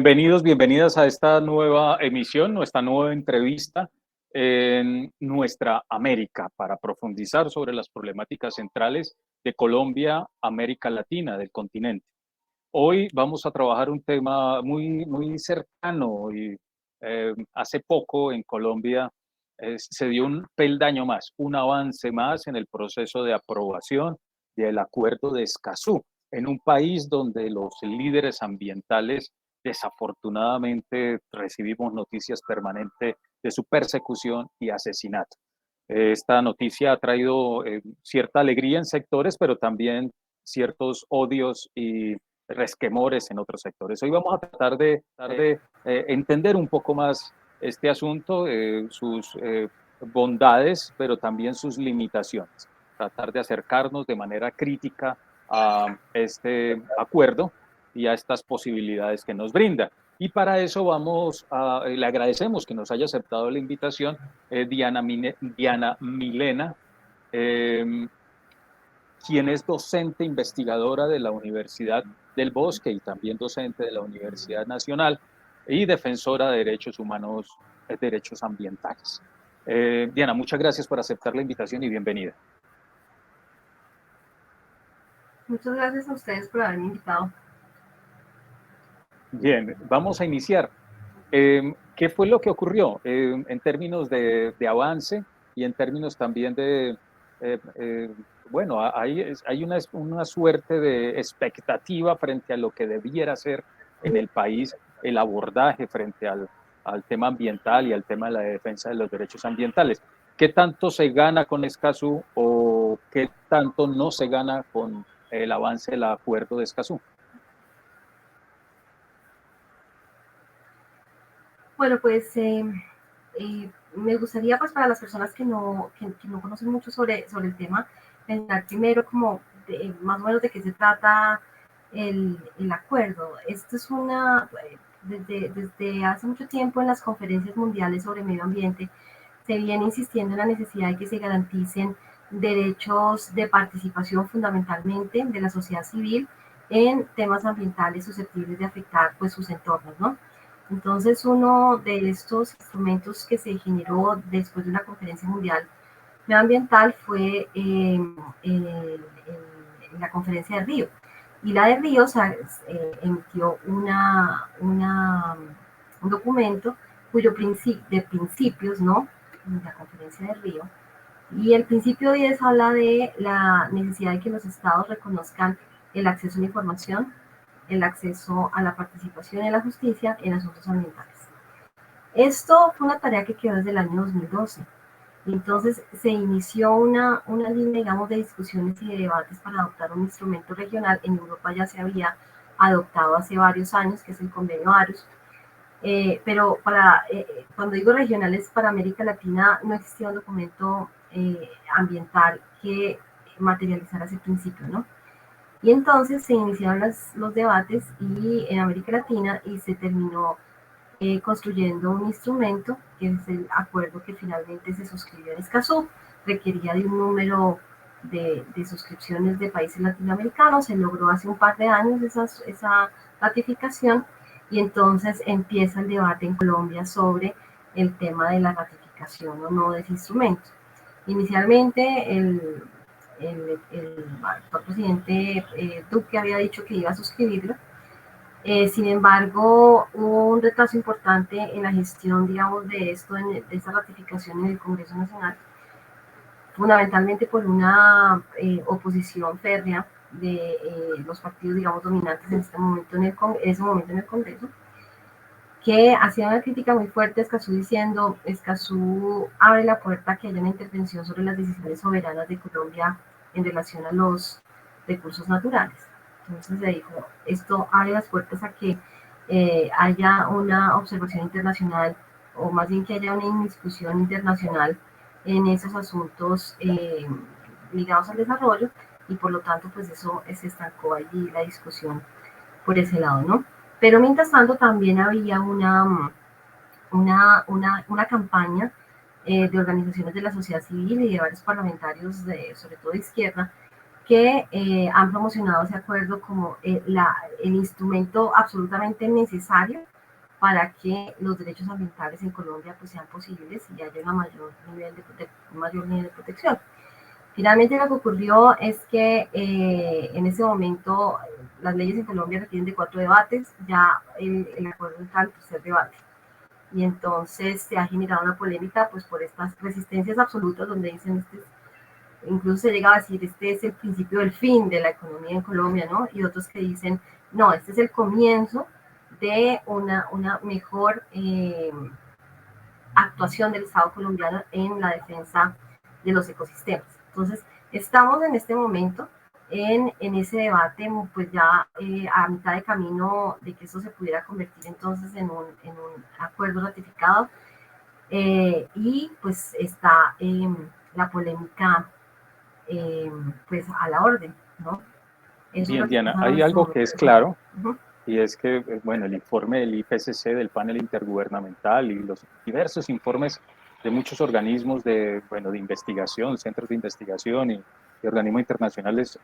Bienvenidos, bienvenidas a esta nueva emisión, nuestra nueva entrevista en nuestra América para profundizar sobre las problemáticas centrales de Colombia, América Latina, del continente. Hoy vamos a trabajar un tema muy cercano y hace poco en Colombia se dio un peldaño más, un avance más en el proceso de aprobación del Acuerdo de Escazú, en un país donde los líderes ambientales desafortunadamente recibimos noticias permanentes de su persecución y asesinato. Esta noticia ha traído cierta alegría en sectores, pero también ciertos odios y resquemores en otros sectores. Hoy vamos a tratar de entender un poco más este asunto, sus bondades, pero también sus limitaciones. Tratar de acercarnos de manera crítica a este acuerdo y a estas posibilidades que nos brinda. Y para eso le agradecemos que nos haya aceptado la invitación Diana Milena, eh, quien es docente investigadora de la Universidad del Bosque y también docente de la Universidad Nacional y defensora de derechos humanos, derechos ambientales. Diana, muchas gracias por aceptar la invitación y bienvenida. Muchas gracias a ustedes por haberme invitado. Bien, vamos a iniciar. ¿Qué fue lo que ocurrió en términos de avance y en términos también de, bueno, hay una suerte de expectativa frente a lo que debiera ser en el país el abordaje frente al tema ambiental y al tema de la defensa de los derechos ambientales? ¿Qué tanto se gana con Escazú o qué tanto no se gana con el avance del acuerdo de Escazú? Bueno, pues me gustaría, pues para las personas que no conocen mucho sobre el tema, pensar primero como más o menos de qué se trata el acuerdo. Esto es desde hace mucho tiempo en las conferencias mundiales sobre medio ambiente se viene insistiendo en la necesidad de que se garanticen derechos de participación fundamentalmente de la sociedad civil en temas ambientales susceptibles de afectar pues sus entornos, ¿no? Entonces, uno de estos instrumentos que se generó después de una conferencia mundial medioambiental fue la conferencia de Río. Y la de Río emitió un documento de principios, ¿no? La conferencia de Río. Y el principio 10 habla de la necesidad de que los estados reconozcan el acceso a la información, el acceso a la participación en la justicia en asuntos ambientales. Esto fue una tarea que quedó desde el año 2012. Entonces se inició una línea, digamos, de discusiones y de debates para adoptar un instrumento regional. En Europa ya se había adoptado hace varios años, que es el convenio Aarhus. Pero cuando digo regionales, para América Latina no existía un documento ambiental que materializara ese principio, ¿no? Y entonces se iniciaron los debates en América Latina y se terminó construyendo un instrumento, que es el acuerdo que finalmente se suscribió en Escazú. Requería de un número de suscripciones de países latinoamericanos. Se logró hace un par de años esa ratificación y entonces empieza el debate en Colombia sobre el tema de la ratificación o no de ese instrumento. Inicialmente el actual presidente Duque había dicho que iba a suscribirlo. Sin embargo, hubo un retraso importante en la gestión, digamos, de esta ratificación en el Congreso Nacional, fundamentalmente por una oposición férrea de los partidos, digamos, dominantes en ese momento en el Congreso, que hacía una crítica muy fuerte a Escazú diciendo: Escazú abre la puerta a que haya una intervención sobre las decisiones soberanas de Colombia en relación a los recursos naturales. Entonces se dijo, esto abre las puertas a que haya una observación internacional, o más bien que haya una indiscusión internacional en esos asuntos ligados al desarrollo, y por lo tanto pues eso se estancó allí la discusión por ese lado, ¿no? Pero mientras tanto también había una campaña de organizaciones de la sociedad civil y de varios parlamentarios, sobre todo de izquierda, que han promocionado ese acuerdo como el instrumento absolutamente necesario para que los derechos ambientales en Colombia pues, sean posibles y haya un mayor nivel de protección. Finalmente lo que ocurrió es que en ese momento las leyes en Colombia requieren de 4 debates, ya el acuerdo está en el tercer debate. Y entonces se ha generado una polémica pues por estas resistencias absolutas donde dicen incluso se llega a decir este es el principio del fin de la economía en Colombia, ¿no? Y otros que dicen no, este es el comienzo de una mejor actuación del Estado colombiano en la defensa de los ecosistemas. Entonces, estamos en este momento en ese debate, pues ya a mitad de camino de que eso se pudiera convertir entonces en un acuerdo ratificado y pues está la polémica pues a la orden, ¿no? Eso es Bien, lo que Diana, pasa en hay este algo momento. que es claro, y es que, bueno, el informe del IPCC, del panel intergubernamental, y los diversos informes de muchos organismos de, bueno, de investigación, centros de investigación y organismos internacionales,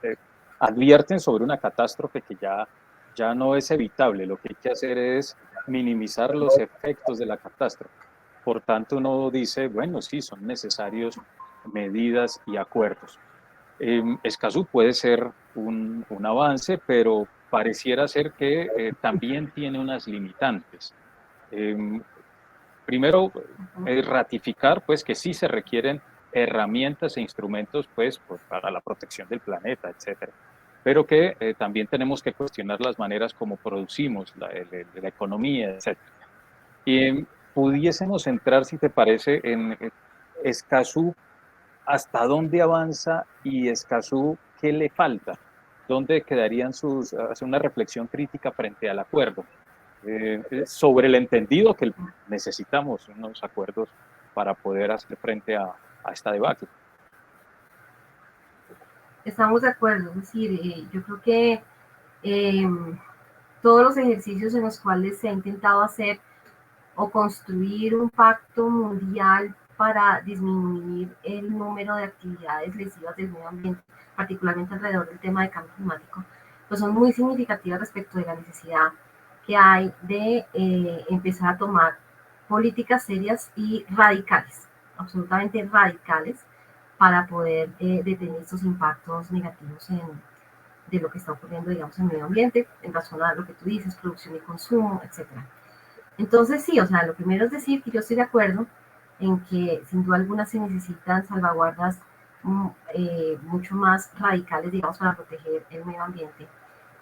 advierten sobre una catástrofe que ya no es evitable. Lo que hay que hacer es minimizar los efectos de la catástrofe. Por tanto, uno dice, bueno, sí, son necesarios medidas y acuerdos. Escazú puede ser un avance, pero pareciera ser que también tiene unas limitantes. Eh, Primero, ratificar pues, que sí se requieren herramientas e instrumentos pues, para la protección del planeta, etcétera. Pero que también tenemos que cuestionar las maneras como producimos la economía, etcétera. Y pudiésemos entrar, si te parece, en Escazú, hasta dónde avanza y Escazú, qué le falta, dónde quedarían hacer una reflexión crítica frente al acuerdo, sobre el entendido que necesitamos unos acuerdos para poder hacer frente a esta debacle. Estamos de acuerdo, es decir, yo creo que todos los ejercicios en los cuales se ha intentado hacer o construir un pacto mundial para disminuir el número de actividades lesivas del medio ambiente, particularmente alrededor del tema de cambio climático, pues son muy significativas respecto de la necesidad que hay de empezar a tomar políticas serias y radicales, absolutamente radicales, para poder detener estos impactos negativos de lo que está ocurriendo, digamos, en el medio ambiente, en razón a lo que tú dices, producción y consumo, etcétera. Entonces, sí, o sea, lo primero es decir que yo estoy de acuerdo en que sin duda alguna se necesitan salvaguardas mucho más radicales, digamos, para proteger el medio ambiente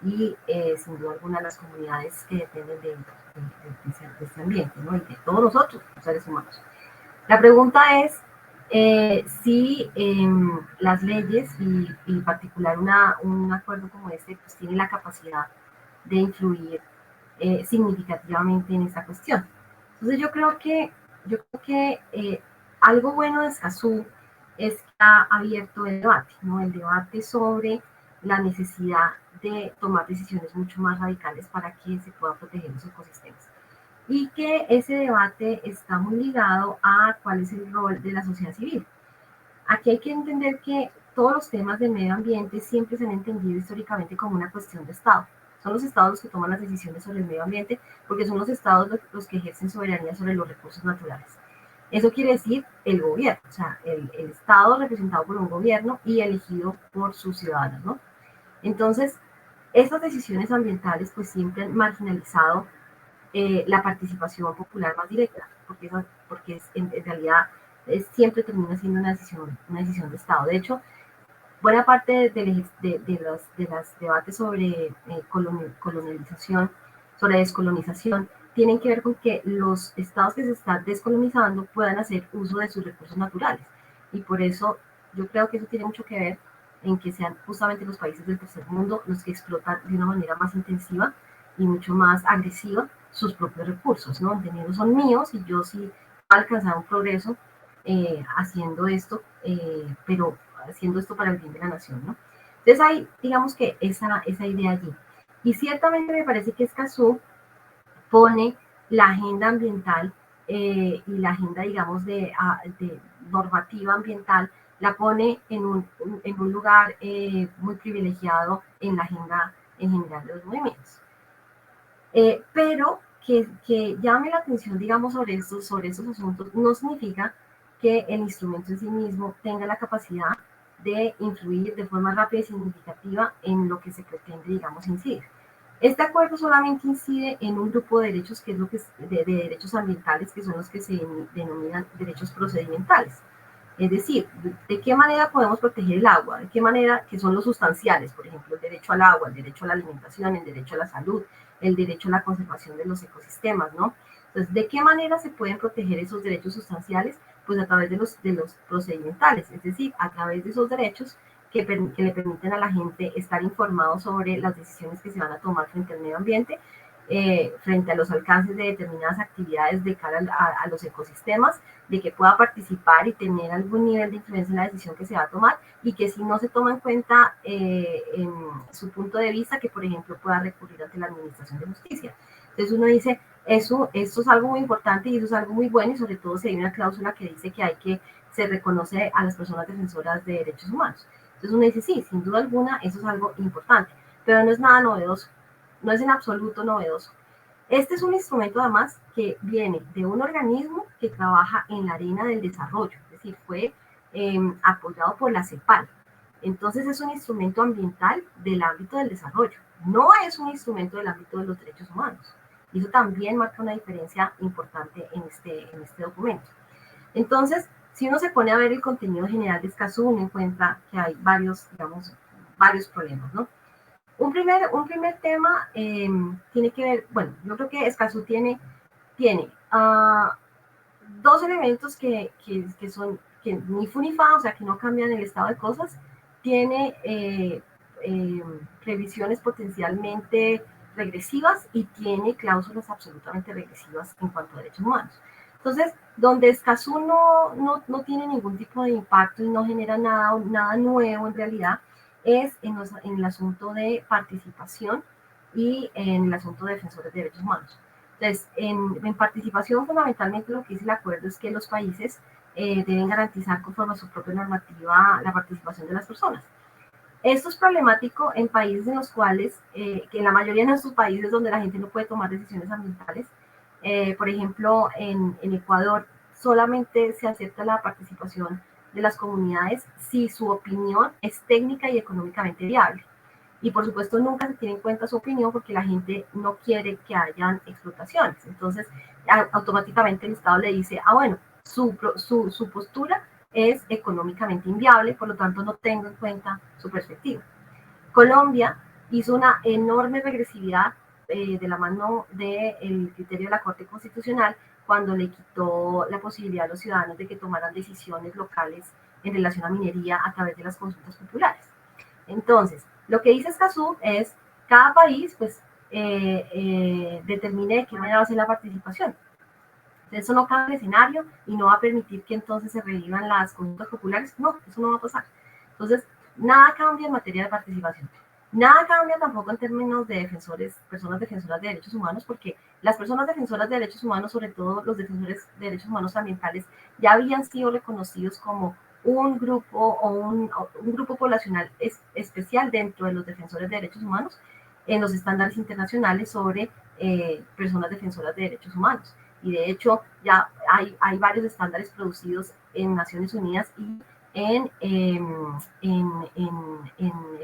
y sin duda alguna las comunidades que dependen de este ambiente, ¿no? Y de todos nosotros, los seres humanos. La pregunta es si las leyes y en particular un acuerdo como este pues tiene la capacidad de influir significativamente en esta cuestión. Entonces yo creo que algo bueno de Escazú es que ha abierto el debate, ¿no? El debate sobre la necesidad de tomar decisiones mucho más radicales para que se puedan proteger los ecosistemas. Y que ese debate está muy ligado a cuál es el rol de la sociedad civil. Aquí hay que entender que todos los temas del medio ambiente siempre se han entendido históricamente como una cuestión de Estado. Son los estados los que toman las decisiones sobre el medio ambiente porque son los estados los que ejercen soberanía sobre los recursos naturales. Eso quiere decir el gobierno, o sea, el Estado representado por un gobierno y elegido por sus ciudadanos, ¿no? Entonces, estas decisiones ambientales pues siempre han marginalizado la participación popular más directa, porque en realidad siempre termina siendo una decisión de Estado. De hecho, buena parte los debates sobre colonización, sobre descolonización, tienen que ver con que los estados que se están descolonizando puedan hacer uso de sus recursos naturales. Y por eso yo creo que eso tiene mucho que ver en que sean justamente los países del tercer mundo los que explotan de una manera más intensiva y mucho más agresiva sus propios recursos, ¿no? Entendiendo son míos y yo sí alcanzar un progreso haciendo esto, pero haciendo esto para el bien de la nación, ¿no? Entonces hay, digamos que esa idea allí. Y ciertamente me parece que Escazú pone la agenda ambiental y la agenda, digamos, de normativa ambiental la pone en un lugar muy privilegiado en la agenda en general de los movimientos. Pero que llame la atención, digamos, sobre estos asuntos, no significa que el instrumento en sí mismo tenga la capacidad de influir de forma rápida y significativa en lo que se pretende, digamos, incidir. Este acuerdo solamente incide en un grupo de derechos, que es lo que de derechos ambientales, que son los que se denominan derechos procedimentales. Es decir, ¿de qué manera podemos proteger el agua? ¿De qué manera? Que son los sustanciales, por ejemplo, el derecho al agua, el derecho a la alimentación, el derecho a la salud, el derecho a la conservación de los ecosistemas, ¿no? Entonces, ¿de qué manera se pueden proteger esos derechos sustanciales? Pues a través de los procedimentales, es decir, a través de esos derechos que le permiten a la gente estar informado sobre las decisiones que se van a tomar frente al medio ambiente, frente a los alcances de determinadas actividades de cara a los ecosistemas, de que pueda participar y tener algún nivel de influencia en la decisión que se va a tomar, y que si no se toma en cuenta en su punto de vista, que por ejemplo pueda recurrir ante la Administración de Justicia. Entonces uno dice, esto es algo muy importante y eso es algo muy bueno, y sobre todo si hay una cláusula que dice que se reconoce a las personas defensoras de derechos humanos. Entonces uno dice, sí, sin duda alguna, eso es algo importante, pero no es nada novedoso, no es en absoluto novedoso. Este es un instrumento además que viene de un organismo que trabaja en la arena del desarrollo, es decir, fue apoyado por la CEPAL. Entonces es un instrumento ambiental del ámbito del desarrollo, no es un instrumento del ámbito de los derechos humanos. Y eso también marca una diferencia importante en este documento. Entonces, si uno se pone a ver el contenido general de Escazú, uno encuentra que hay varios problemas, ¿no? Un primer tema tiene que ver, bueno, yo creo que Escazú tiene dos elementos que son, que ni fu ni fa, o sea, que no cambian el estado de cosas. Tiene previsiones potencialmente regresivas y tiene cláusulas absolutamente regresivas en cuanto a derechos humanos. Entonces, donde Escazú no tiene ningún tipo de impacto y no genera nada nuevo en realidad, es en el asunto de participación y en el asunto de defensores de derechos humanos. Entonces, en participación, fundamentalmente lo que dice el acuerdo es que los países deben garantizar conforme a su propia normativa la participación de las personas. Esto es problemático en países en los cuales, que en la mayoría de nuestros países donde la gente no puede tomar decisiones ambientales, por ejemplo, en Ecuador solamente se acepta la participación de las comunidades si su opinión es técnica y económicamente viable. Y por supuesto nunca se tiene en cuenta su opinión porque la gente no quiere que hayan explotaciones. Entonces automáticamente el Estado le dice, bueno, su postura es económicamente inviable, por lo tanto no tengo en cuenta su perspectiva. Colombia hizo una enorme regresividad de la mano del criterio de la Corte Constitucional cuando le quitó la posibilidad a los ciudadanos de que tomaran decisiones locales en relación a minería a través de las consultas populares. Entonces, lo que dice Escazú es, cada país pues determine de qué manera va a ser la participación. Eso no cambia el escenario y no va a permitir que entonces se revivan las consultas populares. No, eso no va a pasar. Entonces, nada cambia en materia de participación. Nada cambia tampoco en términos de personas defensoras de derechos humanos, porque las personas defensoras de derechos humanos, sobre todo los defensores de derechos humanos ambientales, ya habían sido reconocidos como un grupo o un grupo poblacional especial dentro de los defensores de derechos humanos en los estándares internacionales sobre personas defensoras de derechos humanos. Y de hecho ya hay varios estándares producidos en Naciones Unidas y en el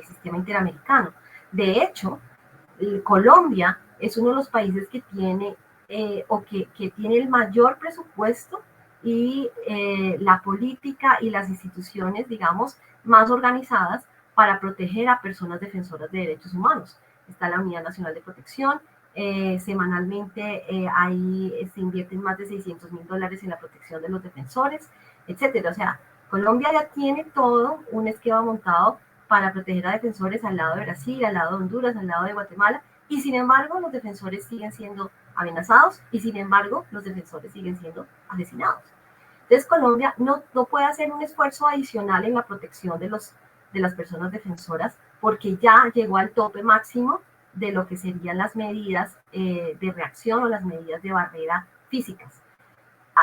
sistema interamericano. De hecho, Colombia es uno de los países que tiene que tiene el mayor presupuesto y la política y las instituciones, digamos, más organizadas para proteger a personas defensoras de derechos humanos. Está la Unidad Nacional de Protección, semanalmente se invierten más de $600,000 en la protección de los defensores, etcétera. O sea, Colombia ya tiene todo un esquema montado para proteger a defensores al lado de Brasil, al lado de Honduras, al lado de Guatemala, y sin embargo los defensores siguen siendo amenazados y sin embargo los defensores siguen siendo asesinados. Entonces Colombia no puede hacer un esfuerzo adicional en la protección de las personas defensoras porque ya llegó al tope máximo de lo que serían las medidas de reacción o las medidas de barrera físicas.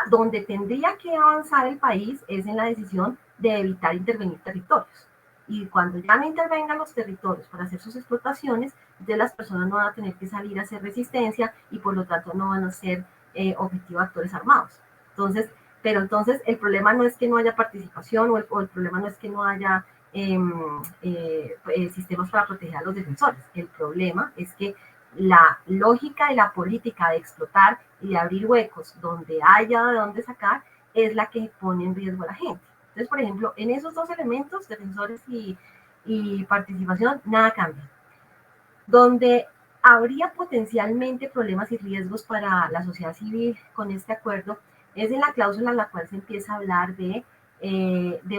donde tendría que avanzar el país es en la decisión de evitar intervenir territorios. Y cuando ya no intervengan los territorios para hacer sus explotaciones, entonces las personas no van a tener que salir a hacer resistencia y por lo tanto no van a ser objetivo de actores armados. Entonces, pero entonces el problema no es que no haya participación o el problema no es que no haya sistemas para proteger a los defensores. El problema es que la lógica y la política de explotar y de abrir huecos donde haya de dónde sacar es la que pone en riesgo a la gente. Entonces, por ejemplo, en esos dos elementos, defensores y participación, nada cambia. Donde habría potencialmente problemas y riesgos para la sociedad civil con este acuerdo es en la cláusula en la cual se empieza a hablar de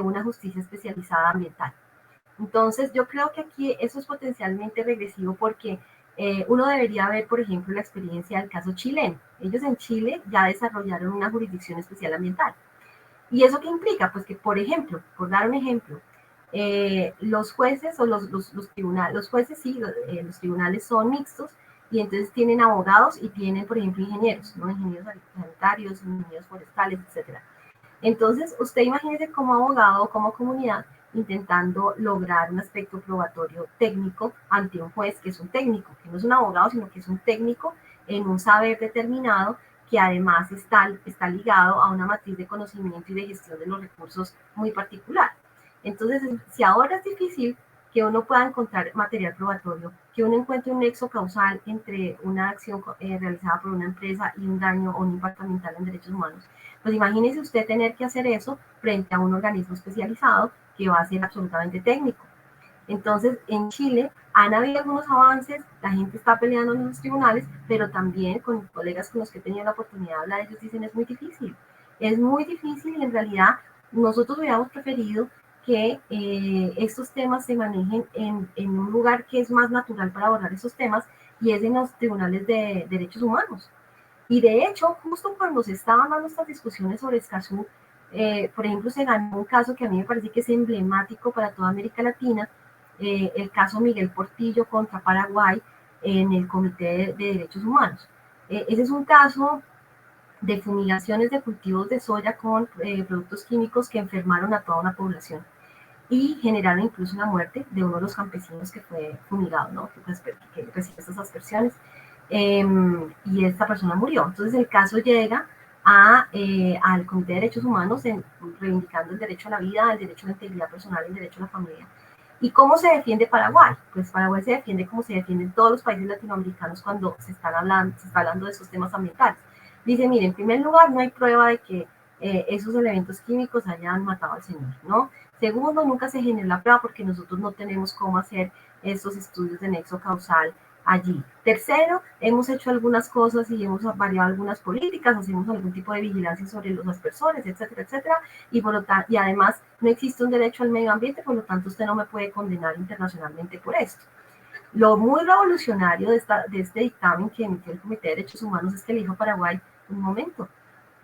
una justicia especializada ambiental. Entonces, yo creo que aquí eso es potencialmente regresivo porque uno debería ver, por ejemplo, la experiencia del caso chileno. Ellos en Chile ya desarrollaron una jurisdicción especial ambiental. ¿Y eso qué implica? Pues que, por ejemplo, por dar un ejemplo, los jueces o los tribunales, los jueces sí, los tribunales son mixtos y entonces tienen abogados y tienen, por ejemplo, ingenieros, ¿no? Ingenieros sanitarios, ingenieros forestales, etcétera. Entonces, usted imagínese como abogado o como comunidad intentando lograr un aspecto probatorio técnico ante un juez que es un técnico, que no es un abogado, sino que es un técnico en un saber determinado que además está ligado a una matriz de conocimiento y de gestión de los recursos muy particular. Entonces, si ahora es difícil que uno pueda encontrar material probatorio, que uno encuentre un nexo causal entre una acción realizada por una empresa y un daño o un impacto ambiental en derechos humanos, pues imagínese usted tener que hacer eso frente a un organismo especializado que va a ser absolutamente técnico. Entonces, en Chile han habido algunos avances, la gente está peleando en los tribunales, pero también con colegas con los que he tenido la oportunidad de hablar, ellos dicen es muy difícil y en realidad nosotros hubiéramos preferido que estos temas se manejen en un lugar que es más natural para abordar esos temas y es en los tribunales de derechos humanos. Y de hecho, justo cuando se estaban dando estas discusiones sobre Escazú, por ejemplo, se ganó un caso que a mí me parece que es emblemático para toda América Latina, el caso Miguel Portillo contra Paraguay en el Comité de Derechos Humanos. Ese es un caso de fumigaciones de cultivos de soya con productos químicos que enfermaron a toda una población y generaron incluso la muerte de uno de los campesinos que fue fumigado, ¿no? que recibió estas aspersiones. Y esta persona murió. Entonces el caso llega al Comité de Derechos Humanos reivindicando el derecho a la vida, el derecho a la integridad personal y el derecho a la familia. ¿Y cómo se defiende Paraguay? Pues Paraguay se defiende como se defienden todos los países latinoamericanos cuando se está hablando de esos temas ambientales. Dice, mire, en primer lugar, no hay prueba de que esos elementos químicos hayan matado al señor, ¿no? Segundo, nunca se generó la prueba porque nosotros no tenemos cómo hacer estos estudios de nexo causal allí. Tercero, hemos hecho algunas cosas y hemos variado algunas políticas, hacemos algún tipo de vigilancia sobre los aspersores, etcétera, etcétera, y además no existe un derecho al medio ambiente, por lo tanto usted no me puede condenar internacionalmente por esto. Lo muy revolucionario de este dictamen que emitió el Comité de Derechos Humanos es que le dijo a Paraguay, un momento,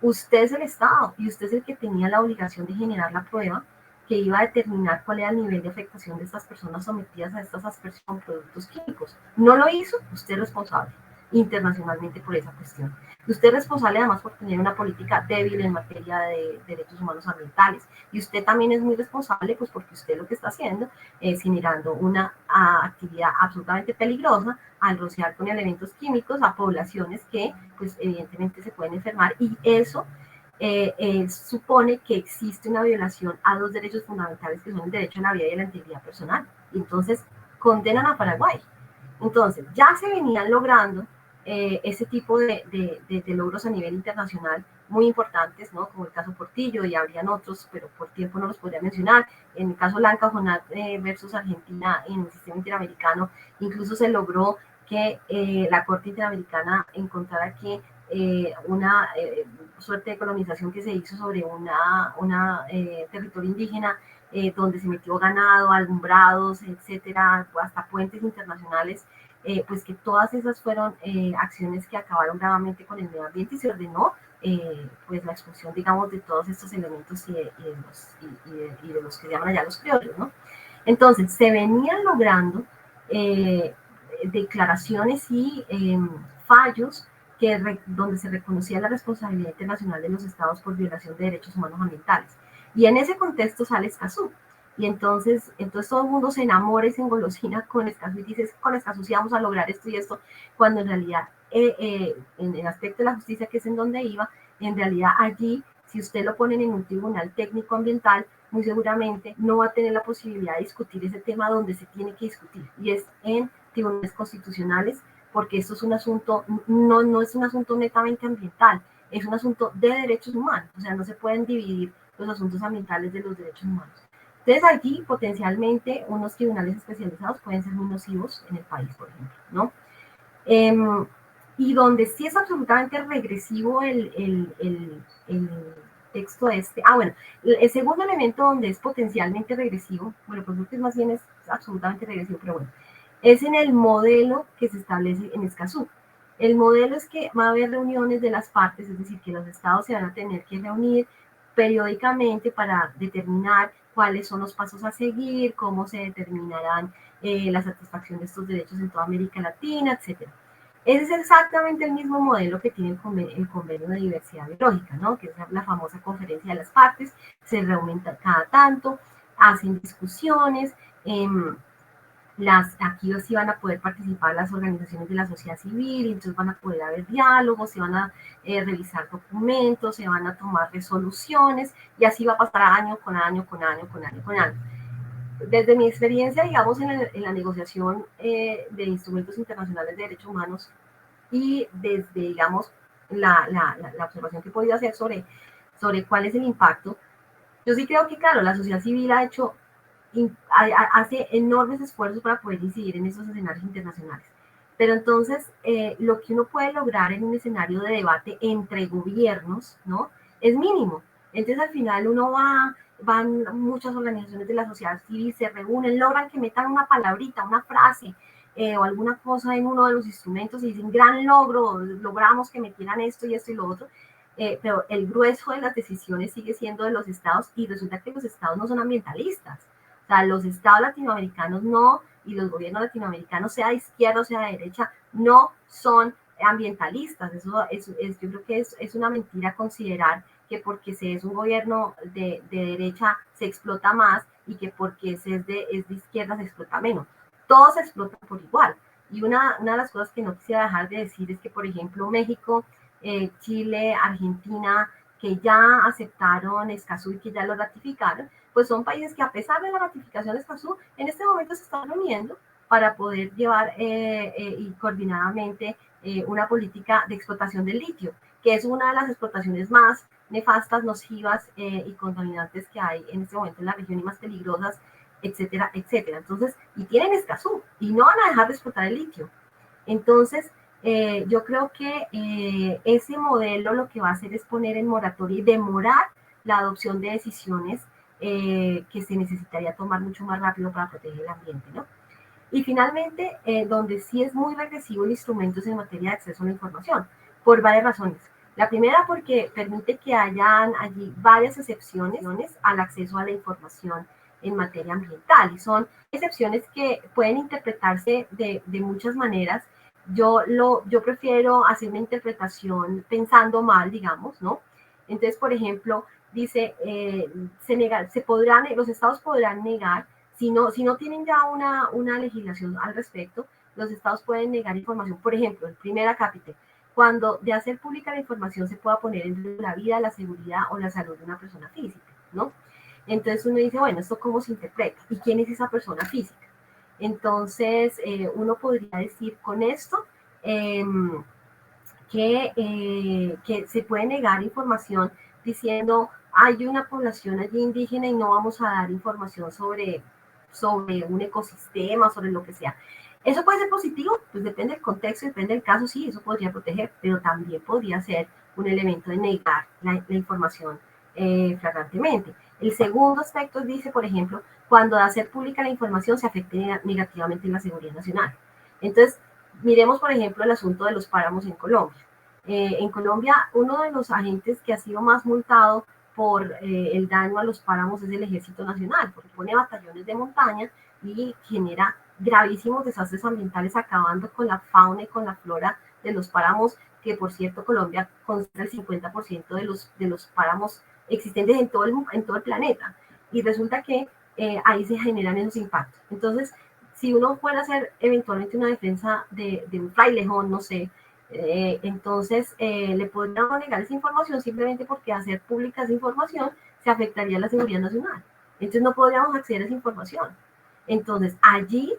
usted es el Estado y usted es el que tenía la obligación de generar la prueba que iba a determinar cuál era el nivel de afectación de estas personas sometidas a estas aspersiones con productos químicos. No lo hizo, usted es responsable internacionalmente por esa cuestión. Usted es responsable además por tener una política débil en materia de derechos humanos ambientales. Y usted también es muy responsable, pues porque usted lo que está haciendo es generando una actividad absolutamente peligrosa al rociar con elementos químicos a poblaciones que, pues evidentemente se pueden enfermar y eso supone que existe una violación a dos derechos fundamentales que son el derecho a la vida y a la integridad personal. Y entonces condenan a Paraguay. Entonces ya se venían logrando ese tipo de logros a nivel internacional muy importantes, ¿no? Como el caso Portillo y habrían otros, pero por tiempo no los podría mencionar. En el caso Lanca Jonat versus Argentina en el sistema interamericano, incluso se logró que la Corte Interamericana encontrara que una suerte de colonización que se hizo sobre una territorio indígena donde se metió ganado, alumbrados, etcétera, hasta puentes internacionales, pues que todas esas fueron acciones que acabaron gravemente con el medio ambiente y se ordenó pues la expulsión, digamos, de todos estos elementos y de los que llaman allá los criollos, ¿no? Entonces, se venían logrando declaraciones y fallos donde se reconocía la responsabilidad internacional de los estados por violación de derechos humanos ambientales. Y en ese contexto sale Escazú. Y entonces todo el mundo se enamora y se engolosina con Escazú y dice, con Escazú sí vamos a lograr esto y esto, cuando en realidad, en el aspecto de la justicia, que es en donde iba, en realidad allí, si usted lo ponen en un tribunal técnico ambiental, muy seguramente no va a tener la posibilidad de discutir ese tema donde se tiene que discutir, y es en tribunales constitucionales, porque esto es un asunto, no es un asunto netamente ambiental, es un asunto de derechos humanos, o sea, no se pueden dividir los asuntos ambientales de los derechos humanos. Entonces allí potencialmente unos tribunales especializados pueden ser muy nocivos en el país, por ejemplo, ¿no? Y donde sí es absolutamente regresivo el texto este. Bueno, el segundo elemento donde es potencialmente regresivo, bueno, pues que más bien es absolutamente regresivo, pero bueno, es en el modelo que se establece en Escazú. El modelo es que va a haber reuniones de las partes, es decir, que los estados se van a tener que reunir periódicamente para determinar cuáles son los pasos a seguir, cómo se determinarán la satisfacción de estos derechos en toda América Latina, etc. Ese es exactamente el mismo modelo que tiene el convenio de diversidad biológica, ¿no? Que es la famosa conferencia de las partes, se reúnen cada tanto, hacen discusiones, aquí sí van a poder participar las organizaciones de la sociedad civil, entonces van a poder haber diálogos, se van a revisar documentos, se van a tomar resoluciones, y así va a pasar año con año, con año, con año, con año. Desde mi experiencia, digamos, en la negociación de instrumentos internacionales de derechos humanos, y desde, digamos, la observación que he podido hacer sobre cuál es el impacto, yo sí creo que, claro, la sociedad civil hace enormes esfuerzos para poder incidir en esos escenarios internacionales. Pero entonces, lo que uno puede lograr en un escenario de debate entre gobiernos, ¿no? Es mínimo. Entonces, al final, van muchas organizaciones de la sociedad civil, se reúnen, logran que metan una palabrita, una frase, o alguna cosa en uno de los instrumentos y dicen, gran logro, logramos que metieran esto y esto y lo otro. Pero el grueso de las decisiones sigue siendo de los estados, y resulta que los estados no son ambientalistas. O sea, los estados latinoamericanos no, y los gobiernos latinoamericanos, sea de izquierda o sea de derecha, no son ambientalistas. Yo creo que es una mentira considerar que porque se es un gobierno de derecha se explota más, y que porque es de izquierda se explota menos. Todos se explotan por igual. Y una de las cosas que no quisiera dejar de decir es que, por ejemplo, México, Chile, Argentina, que ya aceptaron Escazú y que ya lo ratificaron, pues son países que, a pesar de la ratificación de Escazú, en este momento se están reuniendo para poder llevar y coordinadamente una política de explotación del litio, que es una de las explotaciones más nefastas, nocivas y contaminantes que hay en este momento en la región, y más peligrosas, etcétera, etcétera. Entonces, y tienen Escazú y no van a dejar de explotar el litio. Entonces, yo creo que ese modelo lo que va a hacer es poner en moratoria y demorar la adopción de decisiones que se necesitaría tomar mucho más rápido para proteger el ambiente, ¿no? Y finalmente, donde sí es muy regresivo el instrumento es en materia de acceso a la información, por varias razones. La primera, porque permite que hayan allí varias excepciones al acceso a la información en materia ambiental, y son excepciones que pueden interpretarse de muchas maneras. Yo prefiero hacer una interpretación pensando mal, digamos, ¿no? Entonces, por ejemplo, dice, los estados podrán negar, si no tienen ya una legislación al respecto, los estados pueden negar información. Por ejemplo, el primer acápite, cuando de hacer pública la información se pueda poner en riesgo la vida, la seguridad o la salud de una persona física, ¿no? Entonces uno dice, bueno, ¿esto cómo se interpreta? ¿Y quién es esa persona física? Entonces, uno podría decir con esto que se puede negar información diciendo, hay una población allí indígena y no vamos a dar información sobre un ecosistema, sobre lo que sea. ¿Eso puede ser positivo? Pues depende del contexto, depende del caso, sí, eso podría proteger, pero también podría ser un elemento de negar la información flagrantemente. El segundo aspecto dice, por ejemplo, cuando de hacer pública la información se afecte negativamente la seguridad nacional. Entonces, miremos, por ejemplo, el asunto de los páramos en Colombia. En Colombia, uno de los agentes que ha sido más multado por el daño a los páramos es el Ejército Nacional, porque pone batallones de montaña y genera gravísimos desastres ambientales, acabando con la fauna y con la flora de los páramos, que por cierto Colombia concentra el 50% de los páramos existentes en todo el planeta. Y resulta que ahí se generan esos impactos. Entonces, si uno fuera a hacer eventualmente una defensa de un frailejón, no sé, entonces le podríamos negar esa información simplemente porque hacer pública esa información se afectaría a la seguridad nacional. Entonces no podríamos acceder a esa información. Entonces allí,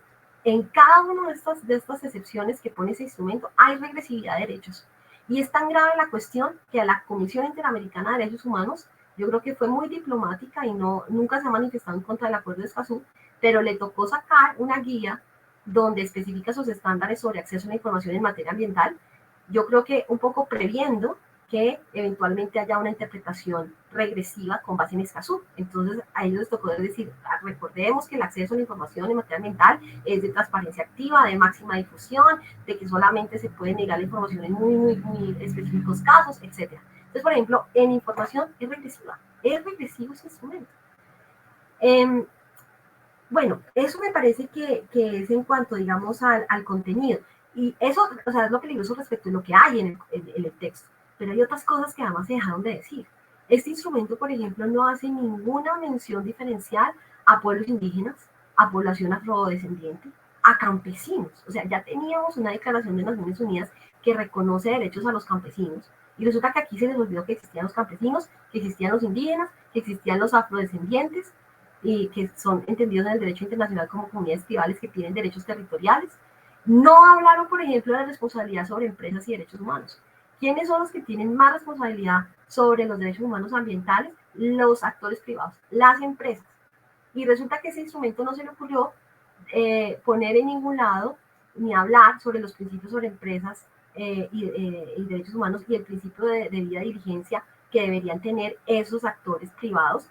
en cada una de estas excepciones que pone ese instrumento, hay regresividad de derechos. Y es tan grave la cuestión que a la Comisión Interamericana de Derechos Humanos, yo creo que fue muy diplomática y no, nunca se ha manifestado en contra del Acuerdo de Escazú, pero le tocó sacar una guía donde especifica sus estándares sobre acceso a la información en materia ambiental. Yo creo que un poco previendo que eventualmente haya una interpretación regresiva con base en Escazú. Entonces, a ellos les tocó decir, recordemos que el acceso a la información en materia ambiental es de transparencia activa, de máxima difusión, de que solamente se puede negar la información en muy específicos casos, etc. Entonces, por ejemplo, en información es regresivo ese instrumento. Bueno, eso me parece que es en cuanto, digamos, al contenido. Y eso, o sea, es lo peligroso respecto a lo que hay en el texto. Pero hay otras cosas que además se dejaron de decir. Este instrumento, por ejemplo, no hace ninguna mención diferencial a pueblos indígenas, a población afrodescendiente, a campesinos. O sea, ya teníamos una declaración de Naciones Unidas que reconoce derechos a los campesinos. Y resulta que aquí se les olvidó que existían los campesinos, que existían los indígenas, que existían los afrodescendientes, y que son entendidos en el derecho internacional como comunidades tribales que tienen derechos territoriales. No hablaron, por ejemplo, de la responsabilidad sobre empresas y derechos humanos. ¿Quiénes son los que tienen más responsabilidad sobre los derechos humanos ambientales? Los actores privados, las empresas. Y resulta que ese instrumento no se le ocurrió poner en ningún lado ni hablar sobre los principios sobre empresas y derechos humanos y el principio de debida diligencia que deberían tener esos actores privados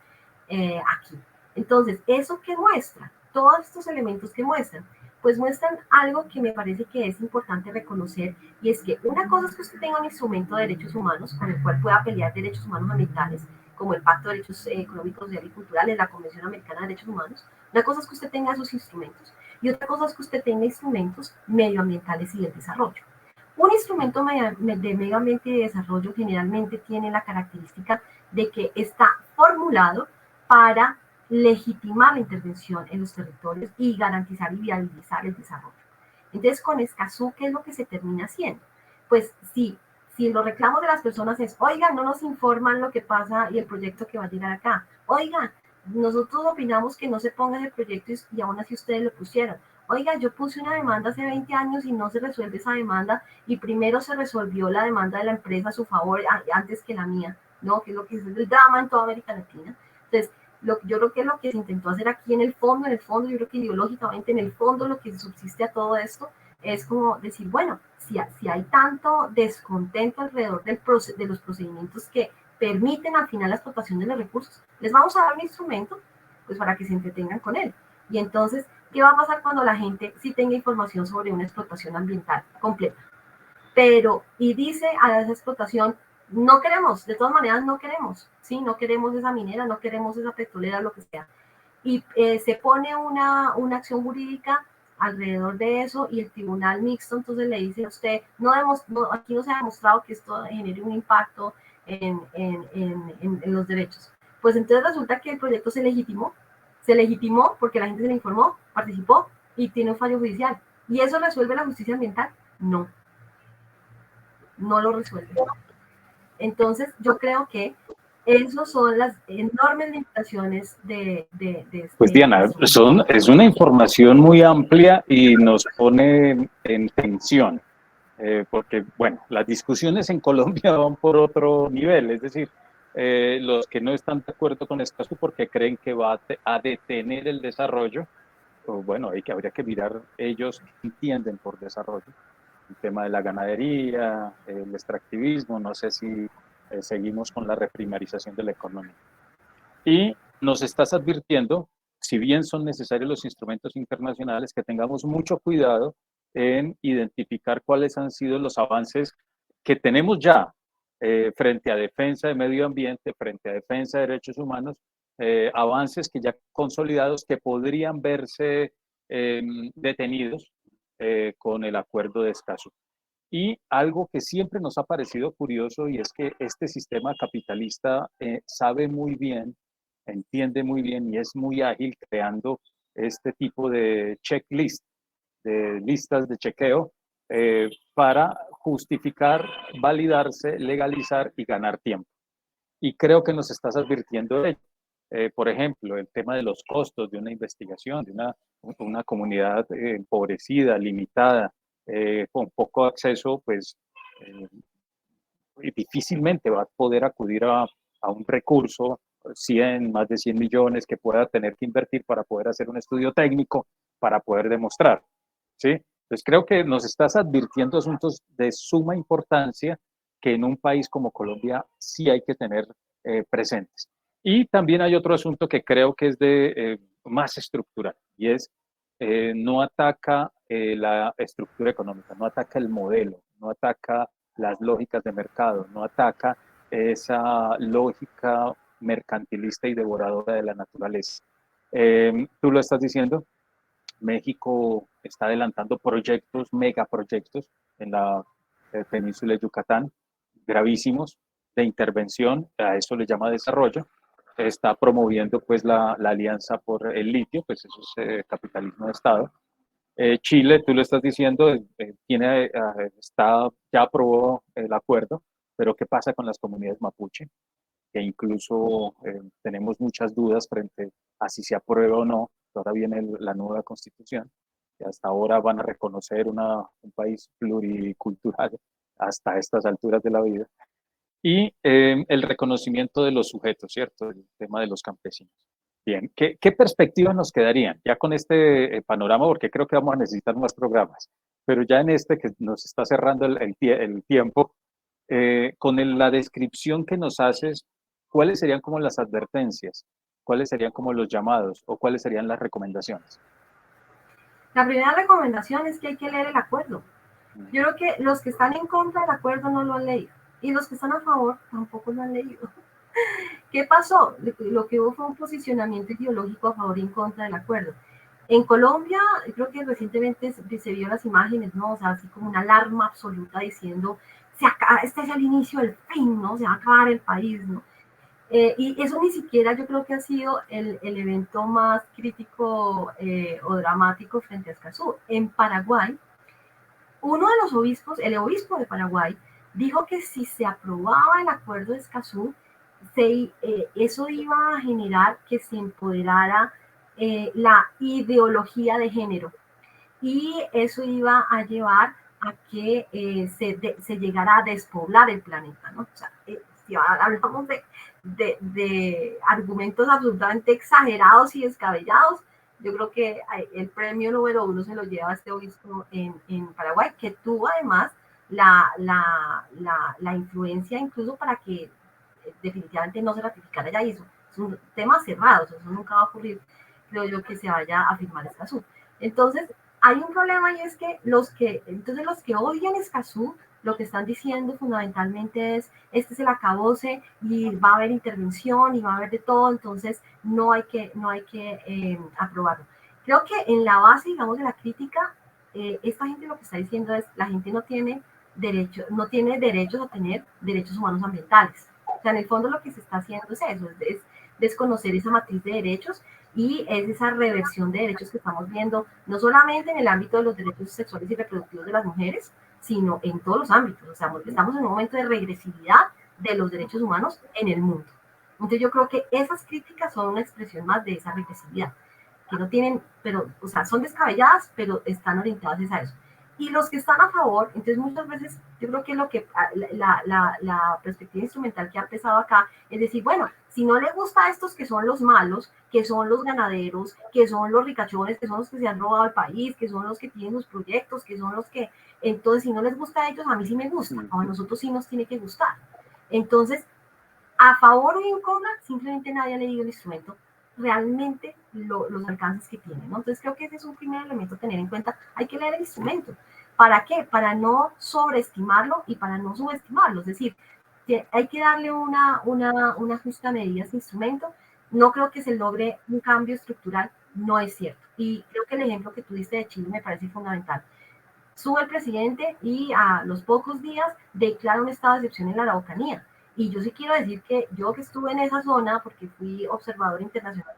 aquí. Entonces, ¿eso qué muestra? Todos estos elementos que muestran, pues muestran algo que me parece que es importante reconocer, y es que una cosa es que usted tenga un instrumento de derechos humanos con el cual pueda pelear derechos humanos ambientales, como el Pacto de Derechos Económicos, Sociales y Culturales, la Convención Americana de Derechos Humanos. Una cosa es que usted tenga esos instrumentos, y otra cosa es que usted tenga instrumentos medioambientales y de desarrollo. Un instrumento de medio ambiente y de desarrollo generalmente tiene la característica de que está formulado para legitimar la intervención en los territorios y garantizar y viabilizar el desarrollo. Entonces, con Escazú, ¿qué es lo que se termina haciendo? Pues si los reclamos de las personas es, oigan, no nos informan lo que pasa y el proyecto que va a llegar acá, oigan, nosotros opinamos que no se ponga ese proyecto y aún así ustedes lo pusieron. Oiga, yo puse una demanda hace 20 años y no se resuelve esa demanda, y primero se resolvió la demanda de la empresa a su favor antes que la mía, ¿no? Que es lo que es el drama en toda América Latina. Entonces, yo creo que lo que se intentó hacer aquí en el fondo, yo creo que ideológicamente en el fondo lo que subsiste a todo esto es como decir, bueno, si hay tanto descontento alrededor de los procedimientos que permiten al final la explotación de los recursos, les vamos a dar un instrumento pues para que se entretengan con él. Y entonces, ¿qué va a pasar cuando la gente sí tenga información sobre una explotación ambiental completa? Pero, y dice a esa explotación, no queremos, de todas maneras no queremos, ¿sí? No queremos esa minera, no queremos esa petrolera, lo que sea. Y se pone una acción jurídica alrededor de eso, y el tribunal mixto entonces le dice a usted, aquí no se ha demostrado que esto genere un impacto en los derechos. Pues entonces resulta que el proyecto se legitimó porque la gente se le informó, participó y tiene un fallo judicial. ¿Y eso resuelve la justicia ambiental? No, no lo resuelve. Entonces, yo creo que esas son las enormes limitaciones de Pues Diana, es una información muy amplia y nos pone en tensión, porque, bueno, las discusiones en Colombia van por otro nivel, es decir, los que no están de acuerdo con Escazú porque creen que va a detener el desarrollo, o bueno, habría que mirar ellos qué entienden por desarrollo, el tema de la ganadería, el extractivismo, no sé si seguimos con la reprimarización de la economía. Y nos estás advirtiendo, si bien son necesarios los instrumentos internacionales, que tengamos mucho cuidado en identificar cuáles han sido los avances que tenemos ya frente a defensa de medio ambiente, frente a defensa de derechos humanos, avances que ya consolidados que podrían verse detenidos con el acuerdo de Escazú. Y algo que siempre nos ha parecido curioso y es que este sistema capitalista sabe muy bien, entiende muy bien y es muy ágil creando este tipo de checklist, de listas de chequeo para justificar, validarse, legalizar y ganar tiempo. Y creo que nos estás advirtiendo de ello. Por ejemplo, el tema de los costos de una investigación, de una comunidad empobrecida, limitada, con poco acceso, pues difícilmente va a poder acudir a un recurso, 100, más de 100 millones que pueda tener que invertir para poder hacer un estudio técnico, para poder demostrar. ¿Sí? Entonces creo que nos estás advirtiendo asuntos de suma importancia que en un país como Colombia sí hay que tener presentes. Y también hay otro asunto que creo que es de más estructural y es no ataca la estructura económica, no ataca el modelo, no ataca las lógicas de mercado, no ataca esa lógica mercantilista y devoradora de la naturaleza. Tú lo estás diciendo, México está adelantando proyectos, megaproyectos en la península de Yucatán, gravísimos, de intervención, a eso le llama desarrollo. Está promoviendo pues la alianza por el litio, pues eso es capitalismo de Estado. Chile, tú lo estás diciendo, ya aprobó el acuerdo, pero ¿qué pasa con las comunidades mapuche? Que incluso tenemos muchas dudas frente a si se aprueba o no. Ahora viene la nueva constitución, que hasta ahora van a reconocer un país pluricultural hasta estas alturas de la vida. Y el reconocimiento de los sujetos, ¿cierto? El tema de los campesinos. Bien, ¿qué perspectivas nos quedarían ya con este panorama? Porque creo que vamos a necesitar más programas, pero ya en este que nos está cerrando el tiempo, la descripción que nos haces, ¿cuáles serían como las advertencias? ¿Cuáles serían como los llamados? ¿O cuáles serían las recomendaciones? La primera recomendación es que hay que leer el acuerdo. Yo creo que los que están en contra del acuerdo no lo han leído y los que están a favor tampoco lo han leído. ¿Qué pasó? Lo que hubo fue un posicionamiento ideológico a favor y en contra del acuerdo. En Colombia, creo que recientemente se vio las imágenes, ¿no? O sea, así como una alarma absoluta diciendo, este es el inicio del fin, ¿no? Se va a acabar el país, ¿no? Y eso ni siquiera yo creo que ha sido el evento más crítico o dramático frente a Escazú. En Paraguay, uno de los obispos, el obispo de Paraguay, dijo que si se aprobaba el acuerdo de Escazú, eso iba a generar que se empoderara la ideología de género y eso iba a llevar a que se llegara a despoblar el planeta, ¿no? O sea, si hablamos de argumentos absolutamente exagerados y descabellados, yo creo que el premio número 1 se lo lleva este obispo en Paraguay, que tuvo además la influencia incluso para que definitivamente no se ratificara ya eso. Es un tema cerrado, eso nunca va a ocurrir, creo yo, que se vaya a firmar Escazú. Entonces, hay un problema y es que los que odian Escazú lo que están diciendo fundamentalmente es, este es el acabose y va a haber intervención y va a haber de todo, entonces no hay que aprobarlo. Creo que en la base, digamos, de la crítica, esta gente lo que está diciendo es, la gente no tiene derechos a tener derechos humanos ambientales. O sea, en el fondo lo que se está haciendo es eso, es desconocer esa matriz de derechos y es esa reversión de derechos que estamos viendo, no solamente en el ámbito de los derechos sexuales y reproductivos de las mujeres, sino en todos los ámbitos. O sea, estamos en un momento de regresividad de los derechos humanos en el mundo. Entonces yo creo que esas críticas son una expresión más de esa regresividad, que no tienen, pero, o sea, son descabelladas, pero están orientadas a eso. Y los que están a favor, entonces muchas veces yo creo que lo que la perspectiva instrumental que ha empezado acá es decir, bueno, si no le gusta a estos que son los malos, que son los ganaderos, que son los ricachones, que son los que se han robado el país, que son los que tienen sus proyectos, que son los que, entonces si no les gusta a ellos, a mí sí me gusta, a nosotros sí nos tiene que gustar. Entonces, a favor o en contra, simplemente nadie ha leído el instrumento realmente los alcances que tiene, ¿no? Entonces creo que ese es un primer elemento a tener en cuenta. Hay que leer el instrumento. ¿Para qué? Para no sobreestimarlo y para no subestimarlo. Es decir, hay que darle una justa medida a ese instrumento. No creo que se logre un cambio estructural, no es cierto. Y creo que el ejemplo que tú diste de Chile me parece fundamental. Sube el presidente y a los pocos días declara un estado de excepción en la Araucanía. Y yo sí quiero decir que yo que estuve en esa zona, porque fui observador internacional,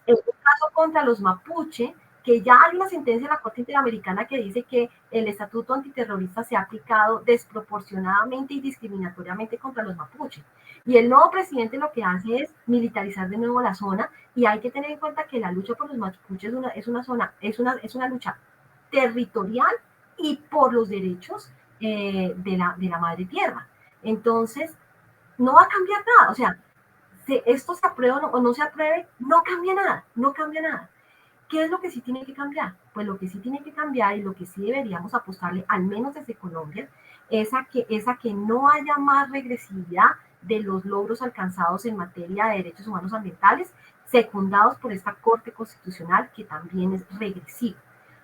en un caso contra los mapuche, que ya hay una sentencia de la Corte Interamericana que dice que el estatuto antiterrorista se ha aplicado desproporcionadamente y discriminatoriamente contra los mapuches. Y el nuevo presidente lo que hace es militarizar de nuevo la zona, y hay que tener en cuenta que la lucha por los mapuches es una lucha territorial y por los derechos de la madre tierra. Entonces, no va a cambiar nada. O sea, si esto se apruebe o no se apruebe, no cambia nada, no cambia nada. ¿Qué es lo que sí tiene que cambiar? Pues lo que sí tiene que cambiar y lo que sí deberíamos apostarle, al menos desde Colombia, es a que no haya más regresividad de los logros alcanzados en materia de derechos humanos ambientales, secundados por esta Corte Constitucional que también es regresiva.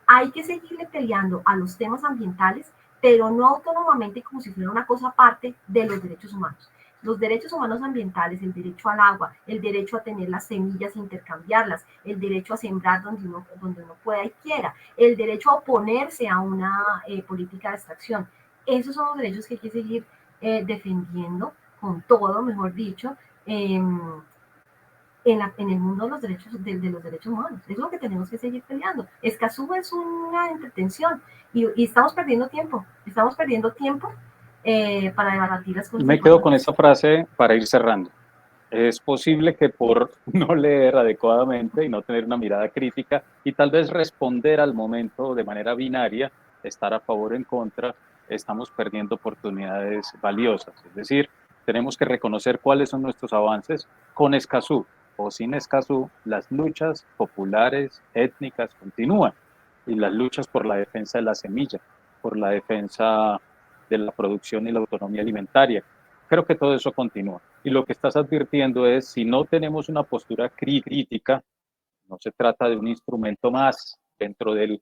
Hay que seguirle peleando a los temas ambientales, pero no autónomamente como si fuera una cosa aparte de los derechos humanos. Los derechos humanos ambientales, el derecho al agua, el derecho a tener las semillas e intercambiarlas, el derecho a sembrar donde uno pueda y quiera, el derecho a oponerse a una política de extracción. Esos son los derechos que hay que seguir defendiendo con todo, mejor dicho, en el mundo de los derechos humanos. Es lo que tenemos que seguir peleando. Escazú es una entretención y estamos perdiendo tiempo. Para debatir las cosas. Me quedo con esa frase para ir cerrando. Es posible que por no leer adecuadamente y no tener una mirada crítica y tal vez responder al momento de manera binaria, estar a favor o en contra, estamos perdiendo oportunidades valiosas. Es decir, tenemos que reconocer cuáles son nuestros avances. Con Escazú o sin Escazú, las luchas populares, étnicas continúan, y las luchas por la defensa de la semilla, por la defensa de la producción y la autonomía alimentaria. Creo que todo eso continúa. Y lo que estás advirtiendo es, si no tenemos una postura crítica, no se trata de un instrumento más dentro del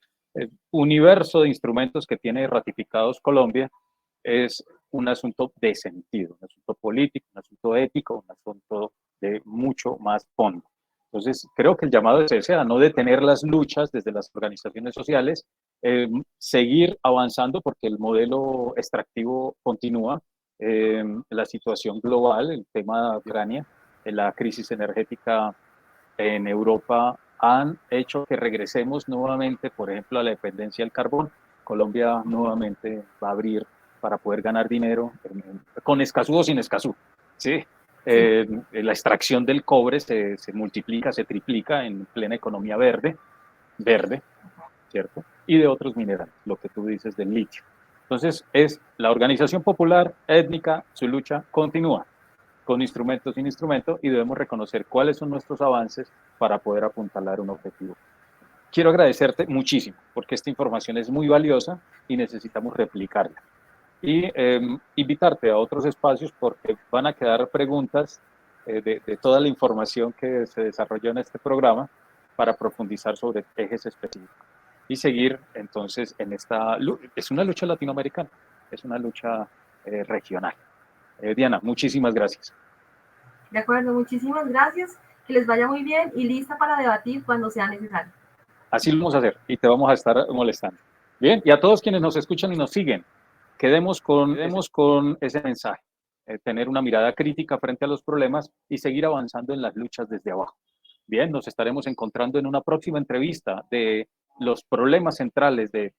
universo de instrumentos que tiene ratificados Colombia, es un asunto de sentido, un asunto político, un asunto ético, un asunto de mucho más fondo. Entonces, creo que el llamado es ese, a no detener las luchas desde las organizaciones sociales, seguir avanzando porque el modelo extractivo continúa, la situación global, el tema de Ucrania, la crisis energética en Europa han hecho que regresemos nuevamente, por ejemplo, a la dependencia del carbón. Colombia nuevamente va a abrir para poder ganar dinero con Escazú o sin Escazú. ¿Sí? La extracción del cobre se multiplica, se triplica en plena economía verde, ¿cierto? Y de otros minerales, lo que tú dices del litio. Entonces, es la organización popular étnica, su lucha continúa, con instrumentos sin instrumento, y debemos reconocer cuáles son nuestros avances para poder apuntalar un objetivo. Quiero agradecerte muchísimo, porque esta información es muy valiosa y necesitamos replicarla. Y invitarte a otros espacios porque van a quedar preguntas de toda la información que se desarrolló en este programa para profundizar sobre ejes específicos y seguir entonces en esta lucha. Es una lucha latinoamericana, es una lucha regional. Diana, muchísimas gracias. De acuerdo, muchísimas gracias, que les vaya muy bien y lista para debatir cuando sea necesario. Así lo vamos a hacer y te vamos a estar molestando. Bien, y a todos quienes nos escuchan y nos siguen, quedemos con ese mensaje, tener una mirada crítica frente a los problemas y seguir avanzando en las luchas desde abajo. Bien, nos estaremos encontrando en una próxima entrevista de los problemas centrales de